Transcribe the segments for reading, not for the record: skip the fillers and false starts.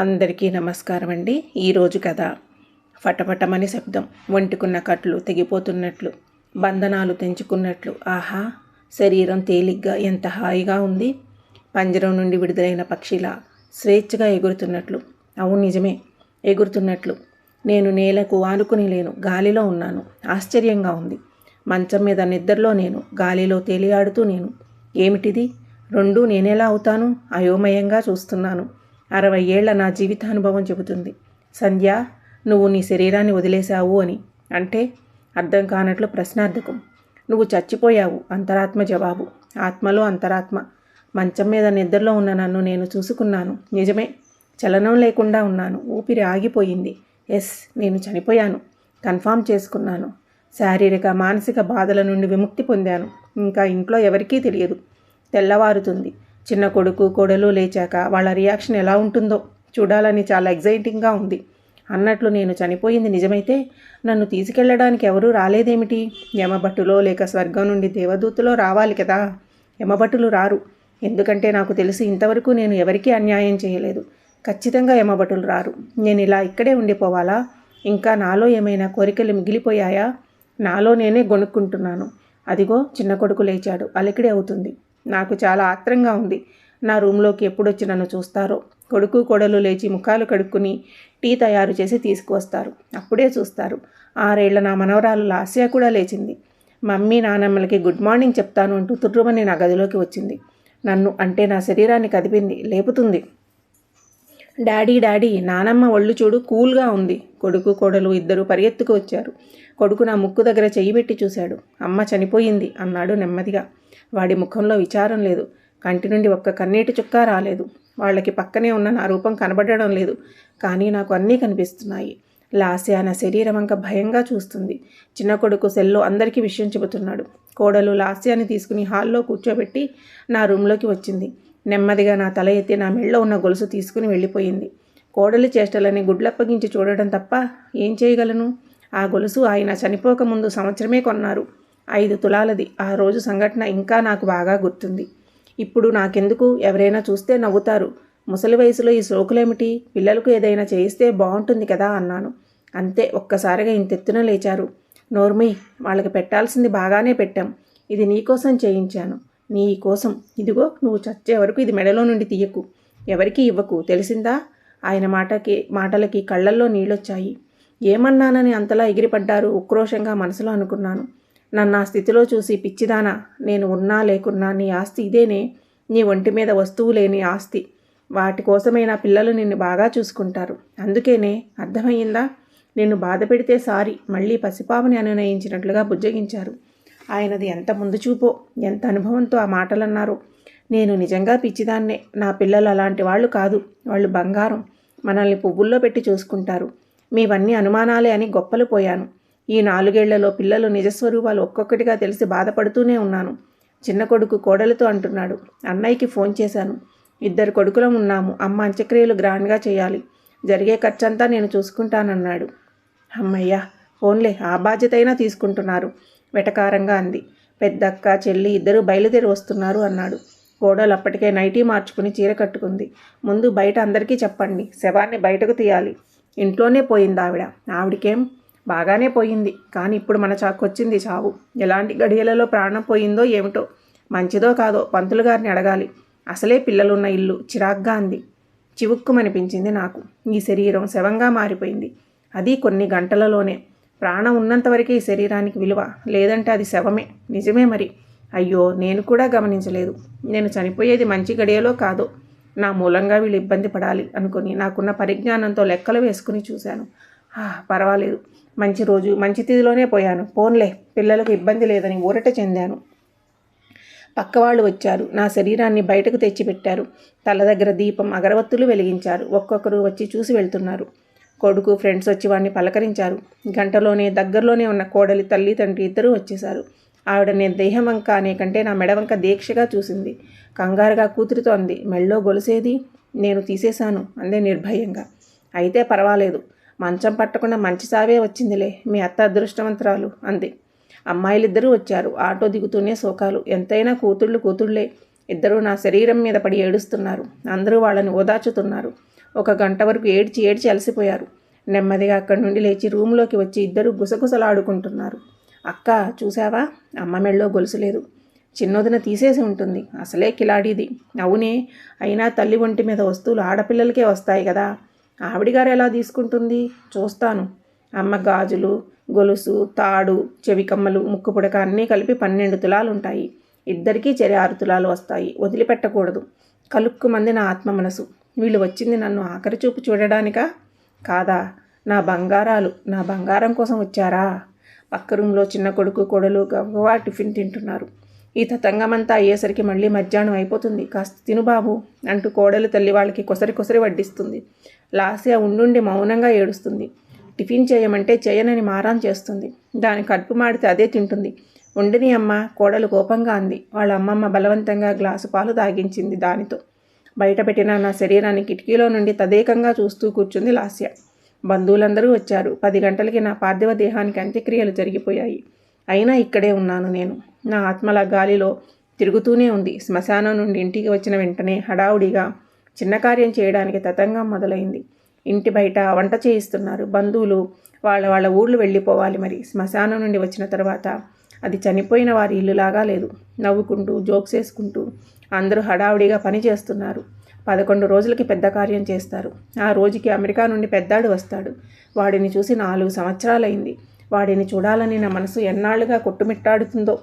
అందరికీ నమస్కారం అండి. ఈరోజు కథ ఫటఫటమని శబ్దం, ఒంటికున్న కట్లు తెగిపోతున్నట్లు, బంధనాలు తెంచుకున్నట్లు. ఆహా, శరీరం తేలిగ్గా ఎంత హాయిగా ఉంది. పంజరం నుండి విడుదలైన పక్షిలా స్వేచ్ఛగా ఎగురుతున్నట్లు. అవును, నిజమే, ఎగురుతున్నట్లు. నేను నేలకు ఆనుకుని లేను, గాలిలో ఉన్నాను. ఆశ్చర్యంగా ఉంది. మంచం మీద నిద్రలో నేను, గాలిలో తేలియాడుతూ నేను. ఏమిటిది? రెండూ నేనెలా అవుతాను? అయోమయంగా చూస్తున్నాను. 60 ఏళ్ల నా జీవితానుభవం చెబుతుంది. సంధ్య, నువ్వు నీ శరీరాన్ని వదిలేశావు అని. అంటే? అర్థం కానట్లు ప్రశ్నార్థకం. నువ్వు చచ్చిపోయావు, అంతరాత్మ జవాబు. ఆత్మలో అంతరాత్మ. మంచం మీద నిద్రలో ఉన్న నన్ను నేను చూసుకున్నాను. నిజమే, చలనం లేకుండా ఉన్నాను. ఊపిరి ఆగిపోయింది. ఎస్, నేను చనిపోయాను. కన్ఫామ్ చేసుకున్నాను. శారీరక మానసిక బాధల నుండి విముక్తి పొందాను. ఇంకా ఇంట్లో ఎవరికీ తెలియదు. తెల్లవారుతుంది. చిన్న కొడుకు కోడలు లేచాక వాళ్ళ రియాక్షన్ ఎలా ఉంటుందో చూడాలని చాలా ఎగ్జైటింగ్గా ఉంది. అన్నట్లు నేను చనిపోయింది నిజమైతే నన్ను తీసుకెళ్లడానికి ఎవరూ రాలేదేమిటి? యమభట్టులో లేక స్వర్గం నుండి దేవదూతలో రావాలి కదా. యమభట్టులు రారు. ఎందుకంటే నాకు తెలిసి ఇంతవరకు నేను ఎవరికీ అన్యాయం చేయలేదు. ఖచ్చితంగా యమభట్టులు రారు. నేను ఇలా ఇక్కడే ఉండిపోవాలా? ఇంకా నాలో ఏమైనా కోరికలు మిగిలిపోయాయా? నాలో నేనే గొనుక్కుంటున్నాను. అదిగో చిన్న కొడుకు లేచాడు. అలికిడి అవుతుంది. నాకు చాలా ఆత్రంగా ఉంది. నా రూమ్లోకి ఎప్పుడొచ్చి నన్ను చూస్తారో. కొడుకు కోడలు లేచి ముఖాలు కడుక్కుని టీ తయారు చేసి తీసుకువస్తారు. అప్పుడే చూస్తారు. 6 ఏళ్ల నా మనవరాలు లాస్య కూడా లేచింది. మమ్మీ నానమ్మలకి గుడ్ మార్నింగ్ చెప్తాను అంటూ తుర్రుమని నా గదిలోకి వచ్చింది. నన్ను అంటే నా శరీరాన్ని కదిపింది, లేపుతుంది. డాడీ డాడీ, నానమ్మ ఒళ్ళు చూడు, కూల్గా ఉంది. కొడుకు కోడలు ఇద్దరు పరిగెత్తుకు వచ్చారు. కొడుకు నా ముక్కు దగ్గర చెయ్యి పెట్టి చూశాడు. అమ్మ చనిపోయింది అన్నాడు నెమ్మదిగా. వాడి ముఖంలో విచారం లేదు. కంటి నుండి ఒక్క కన్నీటి చుక్క రాలేదు. వాళ్ళకి పక్కనే ఉన్న నా రూపం కనబడడం లేదు. కానీ నాకు అన్నీ కనిపిస్తున్నాయి. లాస్య నా శరీరం వంక భయంగా చూస్తుంది. చిన్న కొడుకు సెల్లో అందరికీ విషయం చెబుతున్నాడు. కోడలు లాస్యాన్ని తీసుకుని హాల్లో కూర్చోబెట్టి నా రూమ్లోకి వచ్చింది. నెమ్మదిగా నా తల ఎత్తి నా మెళ్ళో ఉన్న గొలుసు తీసుకుని వెళ్ళిపోయింది. కోడలి చేష్టలని గుడ్లప్పగించి చూడడం తప్ప ఏం చేయగలను? ఆ గొలుసు ఆయన చనిపోకముందు సంవత్సరమే కొన్నారు. 5 తులాలది. ఆ రోజు సంఘటన ఇంకా నాకు బాగా గుర్తుంది. ఇప్పుడు నాకెందుకు? ఎవరైనా చూస్తే నవ్వుతారు. ముసలి వయసులో ఈ సోకులేమిటి? పిల్లలకు ఏదైనా చేయిస్తే బాగుంటుంది కదా అన్నాను. అంతే, ఒక్కసారిగా ఇంతెత్తున లేచారు. నోర్మి, వాళ్ళకి పెట్టాల్సింది బాగానే పెట్టాం. ఇది నీకోసం చేయించాను. నీ కోసం. ఇదిగో, నువ్వు చచ్చే వరకు ఇది మెడలో నుండి తీయకు. ఎవరికీ ఇవ్వకు, తెలిసిందా? ఆయన మాటలకి కళ్ళల్లో నీళ్ళొచ్చాయి. ఏమన్నానని అంతలా ఎగిరిపడ్డారు? ఉక్రోషంగా మనసులో అనుకున్నాను. నన్ను ఆ స్థితిలో చూసి, పిచ్చిదానా, నేను ఉన్నా లేకున్నా నీ ఆస్తి ఇదేనే. నీ ఒంటి మీద వస్తువు లేని ఆస్తి. వాటి కోసమే నా పిల్లలు నిన్ను బాగా చూసుకుంటారు. అందుకేనే. అర్థమయ్యిందా? నిన్ను బాధ పెడితే సారీ. మళ్ళీ పసిపాపని అనునయించినట్లుగా బుజ్జగించారు. ఆయనది ఎంత ముందు చూపో, ఎంత అనుభవంతో ఆ మాటలన్నారో. నేను నిజంగా పిచ్చిదాన్నే. నా పిల్లలు అలాంటి వాళ్ళు కాదు. వాళ్ళు బంగారం. మనల్ని పువ్వుల్లో పెట్టి చూసుకుంటారు. మీవన్నీ అనుమానాలే అని గొప్పలు పోయాను. ఈ 4 ఏళ్లలో పిల్లలు నిజస్వరూపాలు ఒక్కొక్కటిగా తెలిసి బాధపడుతూనే ఉన్నాను. చిన్న కొడుకు కోడలతో అంటున్నాడు, అన్నయ్యకి ఫోన్ చేశాను. 2 కొడుకులం ఉన్నాము. అమ్మ అంత్యక్రియలు గ్రాండ్గా చేయాలి. జరిగే ఖర్చంతా నేను చూసుకుంటానన్నాడు. అమ్మయ్యా, ఫోన్లే, ఆ బాధ్యత అయినా తీసుకుంటున్నారు. వెటకారంగా అంది. పెద్దక్క చెల్లి ఇద్దరు బయలుదేరి వస్తున్నారు అన్నాడు. కోడలు అప్పటికే నైటీ మార్చుకుని చీర కట్టుకుంది. ముందు బయట అందరికీ చెప్పండి, శవాన్ని బయటకు తీయాలి. ఇంట్లోనే పోయింది ఆవిడ. ఆవిడకేం? బాగానే పోయింది. కానీ ఇప్పుడు మన చాకొచ్చింది చావు. ఎలాంటి గడియలలో ప్రాణం పోయిందో ఏమిటో. మంచిదో కాదో పంతులు గారిని అడగాలి. అసలే పిల్లలున్న ఇల్లు. చిరాగ్గా అంది. చివుక్కుమనిపించింది నాకు. ఈ శరీరం శవంగా మారిపోయింది. అది కొన్ని గంటలలోనే. ప్రాణం ఉన్నంతవరకే ఈ శరీరానికి విలువ. లేదంటే అది శవమే. నిజమే మరి. అయ్యో, నేను కూడా గమనించలేదు. నేను చనిపోయేది మంచి గడియలో కాదో. నా మూలంగా వీళ్ళు ఇబ్బంది పడాలి అనుకుని నాకున్న పరిజ్ఞానంతో లెక్కలు వేసుకుని చూశాను. పర్వాలేదు, మంచి రోజు మంచి తిథిలోనే పోయాను. పోన్లే, పిల్లలకు ఇబ్బంది లేదని ఊరట చెందాను. పక్కవాళ్ళు వచ్చారు. నా శరీరాన్ని బయటకు తెచ్చిపెట్టారు. తల దగ్గర దీపం అగరవత్తులు వెలిగించారు. ఒక్కొక్కరు వచ్చి చూసి వెళ్తున్నారు. కొడుకు ఫ్రెండ్స్ వచ్చి వాడిని పలకరించారు. గంటలోనే దగ్గరలోనే ఉన్న కోడలి తల్లి తండ్రి ఇద్దరూ వచ్చేశారు. ఆవిడ నేను దేహం వంక అనే కంటే నా మెడవంక దీక్షగా చూసింది. కంగారుగా కూతురితో అంది, మెళ్ళో గొలుసేది? నేను తీసేశాను అందే నిర్భయంగా. అయితే పర్వాలేదు, మంచం పట్టకుండా మంచి సావే వచ్చిందిలే. మీ అత్త అదృష్టవంతురాలు అంది. అమ్మాయిలిద్దరూ వచ్చారు. ఆటో దిగుతూనే శోకాలు. ఎంతైనా కూతుళ్ళే. ఇద్దరూ నా శరీరం మీద పడి ఏడుస్తున్నారు. అందరూ వాళ్ళని ఓదార్చుతున్నారు. 1 గంట వరకు ఏడ్చి ఏడ్చి అలసిపోయారు. నెమ్మదిగా అక్కడి నుండి లేచి రూమ్లోకి వచ్చి ఇద్దరు గుసగుసలాడుకుంటున్నారు. అక్క చూసావా, అమ్మ మెళ్ళో గొలుసు లేదు. చిన్నొదిన తీసేసి ఉంటుంది. అసలే కిలాడీది. అవునే, అయినా తల్లి ఒంటి మీద వస్తువులు ఆడపిల్లలకే వస్తాయి కదా, ఆవిడిగారు ఎలా తీసుకుంటుంది? చూస్తాను. అమ్మ గాజులు, గొలుసు, తాడు, చెవి కమ్మలు, ముక్కు పుడక అన్నీ కలిపి 12 తులాలుంటాయి. ఇద్దరికీ చెరి 6 తులాలు వస్తాయి. వదిలిపెట్టకూడదు. కలుక్కుమంది నా ఆత్మ మనసు. వీళ్ళు వచ్చింది నన్ను ఆఖరి చూపు చూడడానికా? కాదా? నా బంగారాలు, నా బంగారం కోసం వచ్చారా? పక్క రూమ్లో చిన్న కొడుకు కోడలు గవ్వా టిఫిన్ తింటున్నారు. ఈ తతంగమంతా అయ్యేసరికి మళ్ళీ మధ్యాహ్నం అయిపోతుంది. కాస్త తిను బాబు అంటూ కోడలు తల్లి వాళ్ళకి కొసరి కొసరి వడ్డిస్తుంది. లాస్య ఉండుండి మౌనంగా ఏడుస్తుంది. టిఫిన్ చేయమంటే చేయనని మారాం చేస్తుంది. దాని కడుపు మాడితే అదే తింటుంది. ఉండని అమ్మ, కోడలు కోపంగా అంది. వాళ్ళ అమ్మమ్మ బలవంతంగా గ్లాసు పాలు తాగించింది దానితో. బయటపెట్టిన నా శరీరాన్ని కిటికీలో నుండి తదేకంగా చూస్తూ కూర్చుంది లాస్య. బంధువులందరూ వచ్చారు. 10 గంటలకి నా పార్థివ దేహానికి అంత్యక్రియలు జరిగిపోయాయి. అయినా ఇక్కడే ఉన్నాను నేను. నా ఆత్మల గాలిలో తిరుగుతూనే ఉంది. శ్మశానం నుండి ఇంటికి వచ్చిన వెంటనే హడావుడిగా చిన్న కార్యం చేయడానికి తతంగం మొదలైంది. ఇంటి బయట వంట చేయిస్తున్నారు. బంధువులు వాళ్ళ ఊళ్ళు వెళ్ళిపోవాలి. మరి శ్మశానం నుండి వచ్చిన తర్వాత అది చనిపోయిన వారి ఇల్లులాగా లేదు. నవ్వుకుంటూ జోక్స్ వేసుకుంటూ అందరూ హడావుడిగా పని చేస్తున్నారు. 11 రోజులకి పెద్ద కార్యం చేస్తారు. ఆ రోజుకి అమెరికా నుండి పెద్దాడు వస్తాడు. వాడిని చూసి 4 సంవత్సరాలైంది. వాడిని చూడాలని నా మనసు ఎన్నాళ్ళుగా కొట్టుమిట్టాడుతుందో.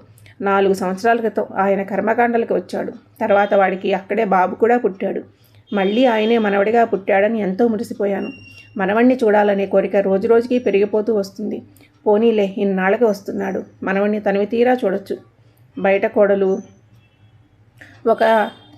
4 సంవత్సరాల క్రితం ఆయన కర్మకాండలకి వచ్చాడు. తర్వాత వాడికి అక్కడే బాబు కూడా పుట్టాడు. మళ్ళీ ఆయనే మనవడిగా పుట్టాడని ఎంతో మురిసిపోయాను. మనవణ్ణి చూడాలనే కోరిక రోజురోజుకి పెరిగిపోతూ వస్తుంది. పోనీలే, ఇన్నాళ్ళకి వస్తున్నాడు. మనవణ్ణి తనివి తీరా చూడొచ్చు. బయట కోడలు ఒక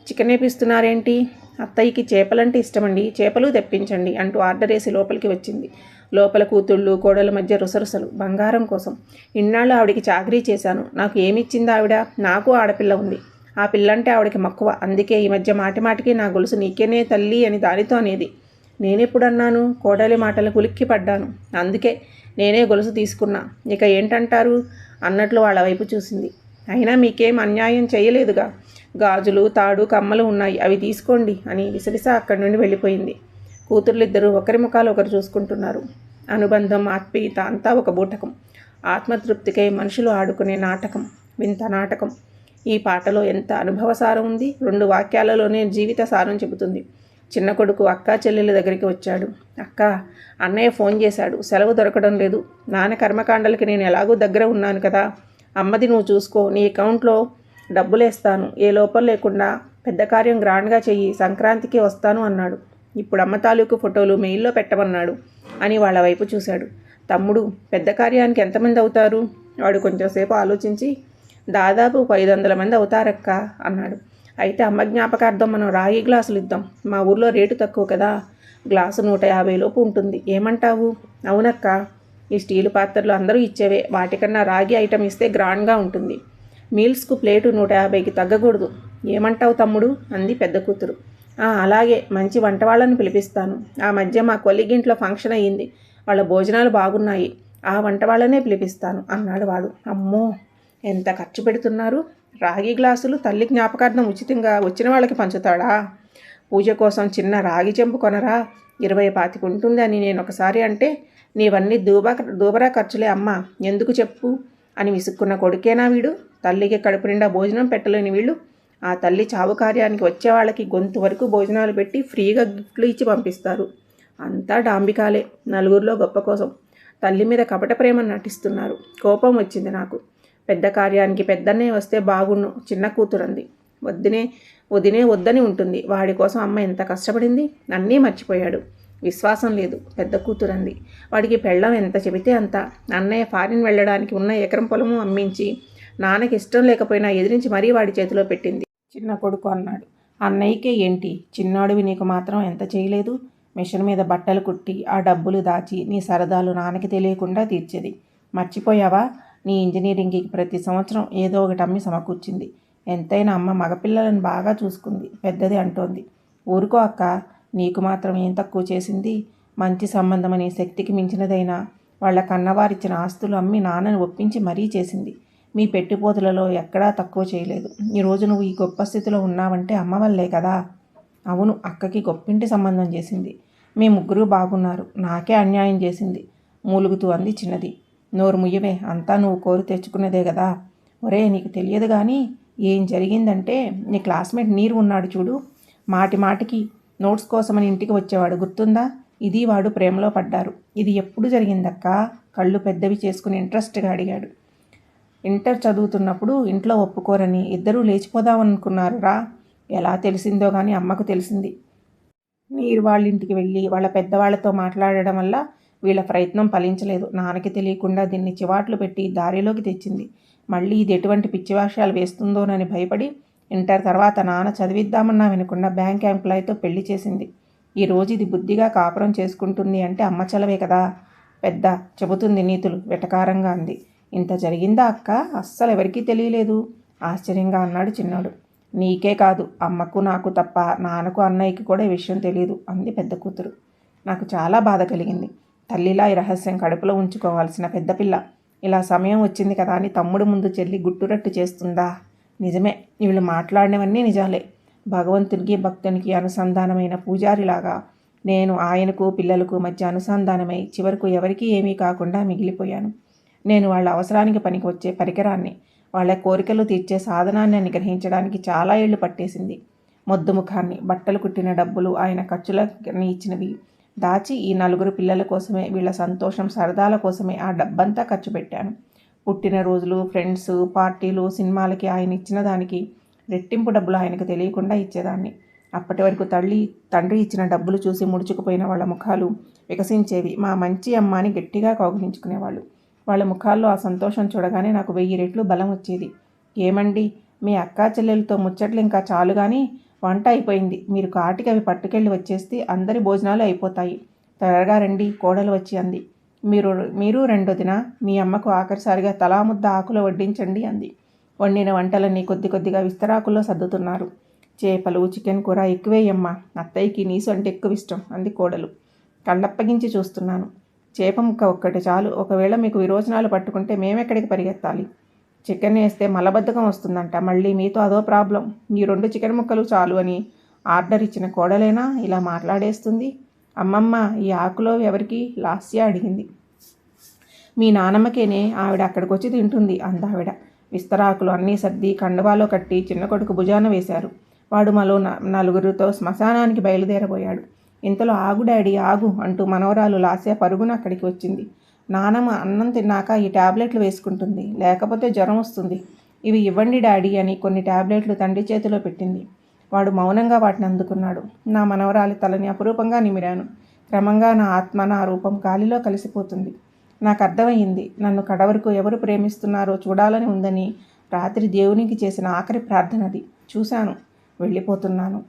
చికెనేపిస్తున్నారేంటి? అత్తయ్యకి చేపలంటే ఇష్టమండి, చేపలు తెప్పించండి అంటూ ఆర్డర్ వేసి లోపలికి వచ్చింది. లోపల కూతుళ్ళు కోడల మధ్య రుసరుసలు. బంగారం కోసం. ఇన్నాళ్ళు ఆవిడికి చాకరీ చేశాను. నాకు ఏమిచ్చింది ఆవిడ? నాకు ఆడపిల్ల ఉంది. ఆ పిల్లంటే ఆవిడకి మక్కువ. అందుకే ఈ మధ్య మాటిమాటికి నా గొలుసు నీకేనే తల్లి అని దానితో అనేది. నేనెప్పుడన్నాను? కోడలి మాటలకు ఉలిక్కి పడ్డాను. అందుకే నేనే గొలుసు తీసుకున్నా. ఇక ఏంటంటారు అన్నట్లు వాళ్ళ వైపు చూసింది. అయినా మీకేం అన్యాయం చేయలేదుగా. గాజులు, తాడు, కమ్మలు ఉన్నాయి, అవి తీసుకోండి అని విసవిసా అక్కడి నుండి వెళ్ళిపోయింది. కూతుర్లిద్దరూ ఒకరి ముఖాలు ఒకరు చూసుకుంటున్నారు. అనుబంధం, ఆత్మీయత అంతా ఒక బూటకం. ఆత్మతృప్తికై మనుషులు ఆడుకునే నాటకం. వింత నాటకం. ఈ పాటలో ఎంత అనుభవసారం ఉంది. 2 వాక్యాలలోనే జీవిత సారం చెబుతుంది. చిన్న కొడుకు అక్కా చెల్లెల దగ్గరికి వచ్చాడు. అక్క, అన్నయ్య ఫోన్ చేశాడు. సెలవు దొరకడం లేదు. నాన్న కర్మకాండలకి నేను ఎలాగూ దగ్గర ఉన్నాను కదా. అమ్మది నువ్వు చూసుకో. నీ అకౌంట్లో డబ్బులేస్తాను. ఏ లోపం లేకుండా పెద్ద కార్యం గ్రాండ్గా చెయ్యి. సంక్రాంతికి వస్తాను అన్నాడు. ఇప్పుడు అమ్మ తాలూకు ఫోటోలు మెయిల్లో పెట్టమన్నాడు అని వాళ్ళ వైపు చూశాడు. తమ్ముడు, పెద్ద కార్యానికి ఎంతమంది అవుతారు? వాడు కొంచెంసేపు ఆలోచించి, దాదాపు 500 మంది అవుతారక్క అన్నాడు. అయితే అమ్మ జ్ఞాపకార్థం మనం రాగి గ్లాసులు ఇద్దాం. మా ఊర్లో రేటు తక్కువ కదా. గ్లాసు 150 లోపు ఉంటుంది. ఏమంటావు? అవునక్క, ఈ స్టీలు పాత్రలు అందరూ ఇచ్చేవే. వాటికన్నా రాగి ఐటమ్ ఇస్తే గ్రాండ్గా ఉంటుంది. మీల్స్కు ప్లేటు 150కి తగ్గకూడదు. ఏమంటావు తమ్ముడు అంది పెద్ద కూతురు. అలాగే, మంచి వంట వాళ్ళని పిలిపిస్తాను. ఆ మధ్య మా కొలిగింట్లో ఫంక్షన్ అయ్యింది. వాళ్ళ భోజనాలు బాగున్నాయి. ఆ వంట వాళ్ళనే పిలిపిస్తాను అన్నాడు వాడు. అమ్మో, ఎంత ఖర్చు పెడుతున్నారు. రాగి గ్లాసులు తల్లి జ్ఞాపకార్థం ఉచితంగా వచ్చిన వాళ్ళకి పంచుతాడా? పూజ కోసం చిన్న రాగి చెంబు కొనరా, 20-25 ఉంటుంది అని నేను ఒకసారి అంటే, నీవన్నీ దూబరా ఖర్చులే అమ్మా, ఎందుకు చెప్పు అని విసుక్కున్న కొడుకేనా వీడు? తల్లికి కడుపు నిండా భోజనం పెట్టలేని వీళ్ళు ఆ తల్లి చావు కార్యానికి వచ్చే వాళ్ళకి గొంతు వరకు భోజనాలు పెట్టి ఫ్రీగా గిఫ్ట్లు ఇచ్చి పంపిస్తారు. అంతా డాంబికాలే. నలుగురిలో గొప్ప కోసం తల్లి మీద కపట ప్రేమను నటిస్తున్నారు. కోపం వచ్చింది నాకు. పెద్ద కార్యానికి పెద్దన్నే వస్తే బాగుండు. చిన్న కూతురంది. వదినే వద్దని ఉంటుంది. వాడి కోసం అమ్మ ఎంత కష్టపడింది. అన్నీ మర్చిపోయాడు. విశ్వాసం లేదు. పెద్ద కూతురంది. వాడికి పెళ్ళం ఎంత చెబితే అంత. అన్నయ్య ఫారిన్ వెళ్ళడానికి ఉన్న ఎకరం పొలము అమ్మించి నాన్నకి ఇష్టం లేకపోయినా ఎదిరించి మరీ వాడి చేతిలో పెట్టింది. చిన్న కొడుకు అన్నాడు. అన్నయ్యకే ఏంటి, చిన్నోడివి నీకు మాత్రం ఎంత చేయలేదు. మిషన్ మీద బట్టలు కుట్టి ఆ డబ్బులు దాచి నీ సరదాలు నాన్నకి తెలియకుండా తీర్చేది. మర్చిపోయావా? నీ ఇంజనీరింగ్కి ప్రతి సంవత్సరం ఏదో ఒకటి అమ్మి సమకూర్చింది. ఎంతైనా అమ్మ మగపిల్లలను బాగా చూసుకుంది. పెద్దది అంటోంది. ఊరుకో అక్క, నీకు మాత్రం ఏం తక్కువ చేసింది. మంచి సంబంధమని శక్తికి మించినదైనా వాళ్ళ కన్నవారిచ్చిన ఆస్తులు అమ్మి నాన్నని ఒప్పించి మరీ చేసింది. మీ పెట్టుపోతులలో ఎక్కడా తక్కువ చేయలేదు. ఈరోజు నువ్వు ఈ గొప్ప స్థితిలో ఉన్నావంటే అమ్మ వల్లే కదా. అవును, అక్కకి గొప్పింటి సంబంధం చేసింది. మీ ముగ్గురు బాగున్నారు, నాకే అన్యాయం చేసింది మూలుగుతూ అంది చిన్నది. నోరు ముయ్యవే, అంతా నువ్వు కోరి తెచ్చుకున్నదే కదా. ఒరే, నీకు తెలియదు కానీ ఏం జరిగిందంటే, నీ క్లాస్మేట్ నీరు ఉన్నాడు చూడు, మాటి మాటికి నోట్స్ కోసమని ఇంటికి వచ్చేవాడు, గుర్తుందా? ఇది వాడు ప్రేమలో పడ్డారు. ఇది ఎప్పుడు జరిగిందక్క? కళ్ళు పెద్దవి చేసుకుని ఇంట్రెస్ట్గా అడిగాడు. ఇంటర్ చదువుతున్నప్పుడు ఇంట్లో ఒప్పుకోరని ఇద్దరూ లేచిపోదామనుకున్నారు రా. ఎలా తెలిసిందో కానీ అమ్మకు తెలిసింది. నీరు వాళ్ళ ఇంటికి వెళ్ళి వాళ్ళ పెద్దవాళ్లతో మాట్లాడడం వల్ల వీళ్ళ ప్రయత్నం ఫలించలేదు. నాన్నకి తెలియకుండా దీన్ని చివాట్లు పెట్టి దారిలోకి తెచ్చింది. మళ్ళీ ఇది ఎటువంటి పిచ్చివాషాలు వేస్తుందోనని భయపడి ఇంటర్ తర్వాత నాన్న చదివిద్దామన్నా వినకుండా బ్యాంక్ ఎంప్లాయీతో పెళ్లి చేసింది. ఈరోజు ఇది బుద్ధిగా కాపురం చేసుకుంటుంది అంటే అమ్మ చలవే కదా. పెద్ద చెబుతుంది నీతులు వెటకారంగా అంది. ఇంత జరిగిందా అక్క? అస్సలు ఎవరికీ తెలియలేదు ఆశ్చర్యంగా అన్నాడు చిన్నోడు. నీకే కాదు, అమ్మకు నాకు తప్ప నాన్నకు అన్నయ్యకి కూడా ఈ విషయం తెలియదు అంది పెద్ద కూతురు. నాకు చాలా బాధ కలిగింది. తల్లిలా ఈ రహస్యం కడుపులో ఉంచుకోవాల్సిన పెద్దపిల్ల ఇలా సమయం వచ్చింది కదా అని తమ్ముడు ముందు చెల్లి గుట్టురట్టు చేస్తుందా? నిజమే, వీళ్ళు మాట్లాడినవన్నీ నిజాలే. భగవంతునికి భక్తునికి అనుసంధానమైన పూజారిలాగా నేను ఆయనకు పిల్లలకు మధ్య అనుసంధానమై చివరకు ఎవరికీ ఏమీ కాకుండా మిగిలిపోయాను. నేను వాళ్ళ అవసరానికి పనికి వచ్చే పరికరాన్ని, వాళ్ళ కోరికలు తీర్చే సాధనాన్ని అని గ్రహించడానికి చాలా ఏళ్లు పట్టేసింది. మొద్దు ముఖాన్ని, బట్టలు కుట్టిన డబ్బులు ఆయన ఖర్చులని ఇచ్చినవి దాచి ఈ నలుగురు పిల్లల కోసమే, వీళ్ళ సంతోషం సరదాల కోసమే ఆ డబ్బంతా ఖర్చు పెట్టాను. పుట్టినరోజులు, ఫ్రెండ్స్, పార్టీలు, సినిమాలకి ఆయన ఇచ్చిన దానికి రెట్టింపు డబ్బులు ఆయనకు తెలియకుండా ఇచ్చేదాన్ని. అప్పటి వరకు తండ్రి ఇచ్చిన డబ్బులు చూసి ముడుచుకుపోయిన వాళ్ళ ముఖాలు వికసించేవి. మా మంచి అమ్మ అని గట్టిగా కౌగిలించుకునేవాళ్ళు. వాళ్ళ ముఖాల్లో ఆ సంతోషం చూడగానే నాకు 1000 రెట్లు బలం వచ్చేది. ఏమండి, మీ అక్కా చెల్లెలతో ముచ్చట్లు ఇంకా చాలు కానీ వంట అయిపోయింది. మీరు కాటికి అవి పట్టుకెళ్ళి వచ్చేస్తే అందరి భోజనాలు అయిపోతాయి. త్వరగా రండి, కోడలు వచ్చి అంది. మీరు రెండొదిన, మీ అమ్మకు ఆఖరిసారిగా తలా ముద్ద ఆకులో వడ్డించండి అంది. వండిన వంటలన్నీ కొద్ది కొద్దిగా విస్తరాకుల్లో సర్దుతున్నారు. చేపలు, చికెన్ కూర ఎక్కువేయమ్మా, అత్తయ్యకి నీసు అంటే ఎక్కువ ఇష్టం అంది కోడలు. కళ్ళప్పగించి చూస్తున్నాను. చేప ముక్క ఒక్కటి చాలు, ఒకవేళ మీకు విరోచనాలు పట్టుకుంటే మేమెక్కడికి పరిగెత్తాలి? చికెన్ వేస్తే మలబద్ధకం వస్తుందంట, మళ్ళీ మీతో అదో ప్రాబ్లం. ఈ 2 చికెన్ ముక్కలు చాలు అని ఆర్డర్ ఇచ్చిన కోడలేనా ఇలా మాట్లాడేస్తుంది? అమ్మమ్మ, ఈ ఆకులో ఎవరికి? లాస్య అడిగింది. మీ నానమ్మకేనే, ఆవిడ అక్కడికి వచ్చి తింటుంది అందావిడ. విస్తరాకులు అన్నీ సర్ది కండువాలో కట్టి చిన్న కొడుకు భుజాన వేశారు. వాడు మరో నలుగురితో శ్మశానానికి బయలుదేరబోయాడు. ఇంతలో ఆగు డాడీ ఆగు అంటూ మనవరాలు లాస్య పరుగున అక్కడికి వచ్చింది. నానమ్మ అన్నం తిన్నాక ఈ ట్యాబ్లెట్లు వేసుకుంటుంది, లేకపోతే జ్వరం వస్తుంది. ఇవి ఇవ్వండి డాడీ అని కొన్ని ట్యాబ్లెట్లు తండ్రి చేతిలో పెట్టింది. వాడు మౌనంగా వాటిని అందుకున్నాడు. నా మనవరాలి తలని అపురూపంగా నిమిరాను. క్రమంగా నా ఆత్మ, నా రూపం గాలిలో కలిసిపోతుంది. నాకు అర్థమయ్యింది, నన్ను కడవరకు ఎవరు ప్రేమిస్తున్నారో చూడాలని ఉందని రాత్రి దేవునికి చేసిన ఆఖరి ప్రార్థనది. చూశాను, వెళ్ళిపోతున్నాను.